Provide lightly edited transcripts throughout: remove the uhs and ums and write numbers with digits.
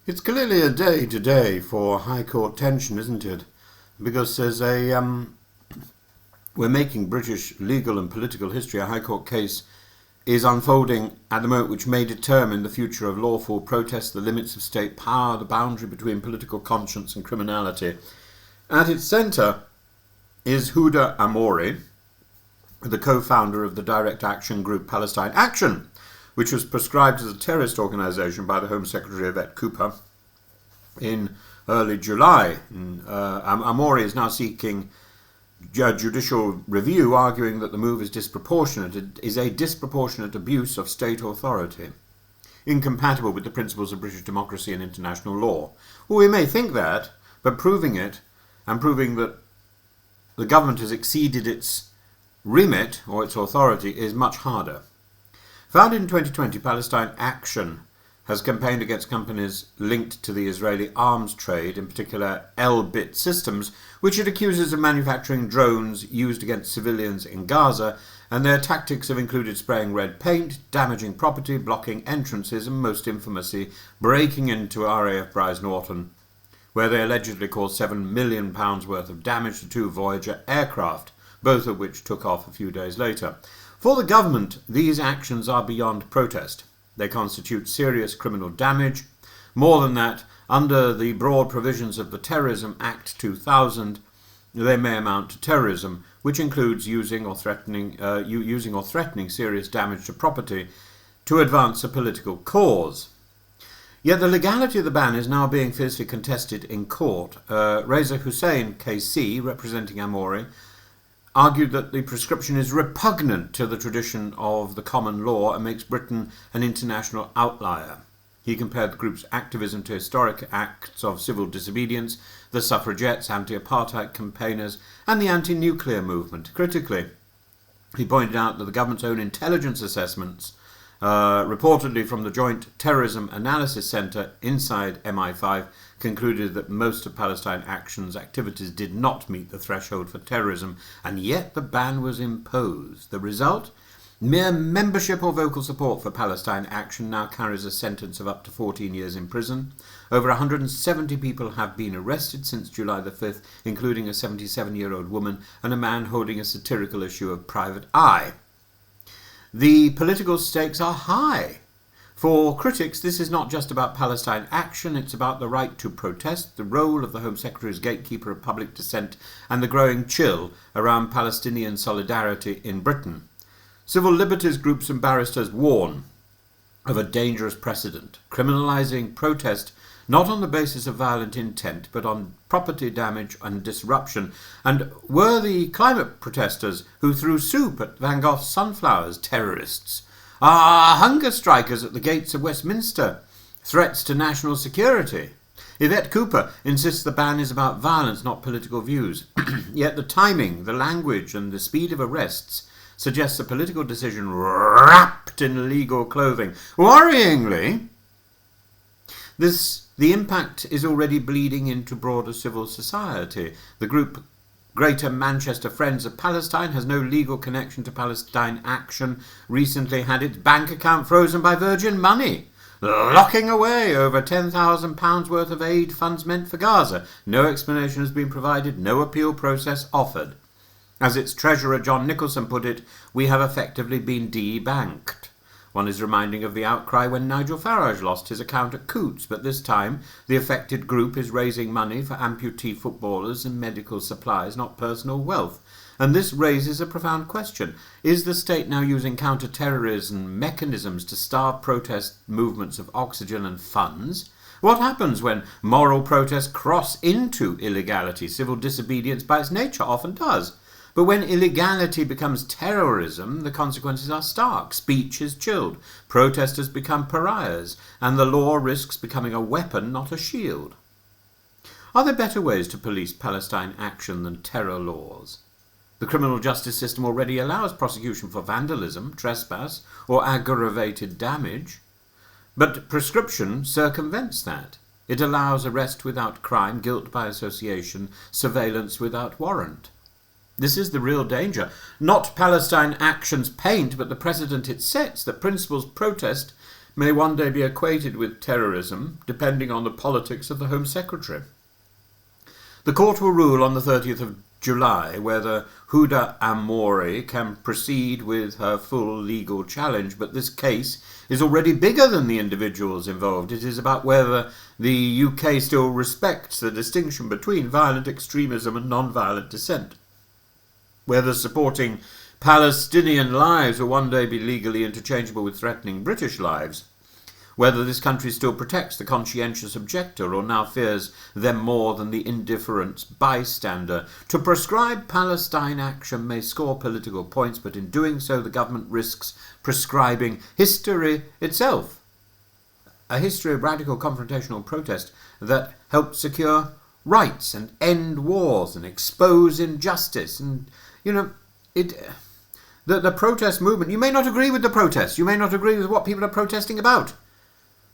It's clearly a day today for High Court tension, isn't it? Because we're making British legal and political history. A High Court case is unfolding at the moment which may determine the future of lawful protest, the limits of state power, the boundary between political conscience and criminality. At its centre is Huda Amouri, the co-founder of the direct action group Palestine Action, which was prescribed as a terrorist organisation by the Home Secretary Yvette Cooper in early July. Amouri is now seeking judicial review, arguing that the move is a disproportionate abuse of state authority, incompatible with the principles of British democracy and international law. Well, we may think that, but proving it, and proving that the government has exceeded its remit or its authority, is much harder. Founded in 2020, Palestine Action has campaigned against companies linked to the Israeli arms trade, in particular Elbit Systems, which it accuses of manufacturing drones used against civilians in Gaza, and their tactics have included spraying red paint, damaging property, blocking entrances, and most infamously, breaking into RAF Brize Norton, where they allegedly caused £7 million worth of damage to 2 Voyager aircraft, both of which took off a few days later. For the government, these actions are beyond protest. They constitute serious criminal damage. More than that, under the broad provisions of the Terrorism Act 2000, they may amount to terrorism, which includes using or threatening serious damage to property to advance a political cause. Yet the legality of the ban is now being fiercely contested in court. Reza Hussein, KC, representing Amouri, argued that the prescription is repugnant to the tradition of the common law and makes Britain an international outlier. He compared the group's activism to historic acts of civil disobedience, the suffragettes, anti-apartheid campaigners, and the anti-nuclear movement. Critically, he pointed out that the government's own intelligence assessments, reportedly from the Joint Terrorism Analysis Centre inside MI5, concluded that most of Palestine Action's activities did not meet the threshold for terrorism, and yet the ban was imposed. The result? Mere membership or vocal support for Palestine Action now carries a sentence of up to 14 years in prison. Over 170 people have been arrested since July the 5th, including a 77-year-old woman and a man holding a satirical issue of Private Eye. The political stakes are high. For critics, this is not just about Palestine Action, it's about the right to protest, the role of the Home Secretary as gatekeeper of public dissent, and the growing chill around Palestinian solidarity in Britain. Civil liberties groups and barristers warn of a dangerous precedent, criminalizing protest not on the basis of violent intent, but on property damage and disruption. And were the climate protesters who threw soup at Van Gogh's sunflowers terrorists? Are hunger strikers at the gates of Westminster threats to national security? Yvette Cooper insists the ban is about violence, not political views. Yet the timing, the language, and the speed of arrests suggests a political decision wrapped in legal clothing. Worryingly, the impact is already bleeding into broader civil society. The group Greater Manchester Friends of Palestine has no legal connection to Palestine Action, recently had its bank account frozen by Virgin Money, locking away over £10,000 worth of aid funds meant for Gaza. No explanation has been provided, no appeal process offered. As its treasurer John Nicholson put it, we have effectively been debanked. One is reminding of the outcry when Nigel Farage lost his account at Coutts, but this time the affected group is raising money for amputee footballers and medical supplies, not personal wealth. And this raises a profound question. Is the state now using counter-terrorism mechanisms to starve protest movements of oxygen and funds? What happens when moral protests cross into illegality? Civil disobedience by its nature often does. But when illegality becomes terrorism, the consequences are stark. Speech is chilled, protesters become pariahs, and the law risks becoming a weapon, not a shield. Are there better ways to police Palestine Action than terror laws? The criminal justice system already allows prosecution for vandalism, trespass, or aggravated damage. But prescription circumvents that. It allows arrest without crime, guilt by association, surveillance without warrant. This is the real danger. Not Palestine Action's paint, but the precedent it sets that principles protest may one day be equated with terrorism, depending on the politics of the Home Secretary. The court will rule on the 30th of July whether Huda Amouri can proceed with her full legal challenge, but this case is already bigger than the individuals involved. It is about whether the UK still respects the distinction between violent extremism and non-violent dissent, whether supporting Palestinian lives will one day be legally interchangeable with threatening British lives, whether this country still protects the conscientious objector or now fears them more than the indifferent bystander. To prescribe Palestine Action may score political points, but in doing so the government risks prescribing history itself, a history of radical confrontational protest that helped secure rights and end wars and expose injustice. And, the protest movement, you may not agree with the protest, you may not agree with what people are protesting about,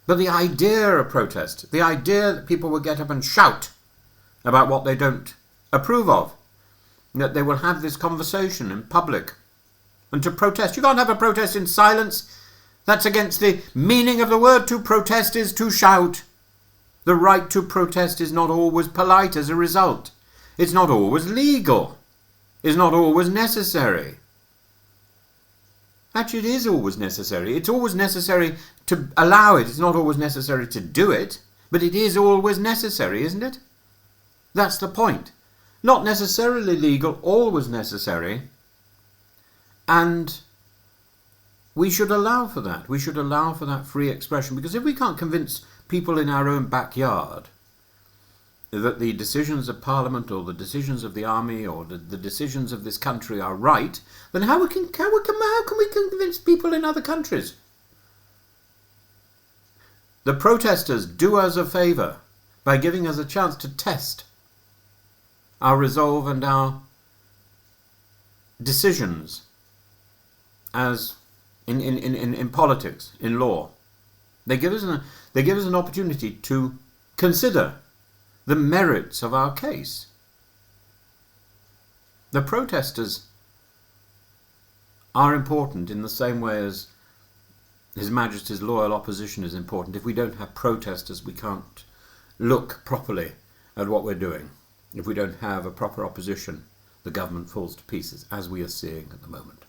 but the idea of protest, the idea that people will get up and shout about what they don't approve of, that they will have this conversation in public, and to protest. You can't have a protest in silence. That's against the meaning of the word. To protest is to shout. The right to protest is not always polite as a result. It's not always legal. It's not always necessary. Actually, it is always necessary. It's always necessary to allow it. It's not always necessary to do it, but it is always necessary, isn't it? That's the point. Not necessarily legal, always necessary. And we should allow for that. We should allow for that free expression, because if we can't convince people in our own backyard that the decisions of Parliament or the decisions of the army or the decisions of this country are right, then how can we convince people in other countries? The protesters do us a favour by giving us a chance to test our resolve and our decisions as in politics, in law. They give us an opportunity to consider the merits of our case. The protesters are important in the same way as His Majesty's loyal opposition is important. If we don't have protesters, we can't look properly at what we're doing. If we don't have a proper opposition, the government falls to pieces, as we are seeing at the moment.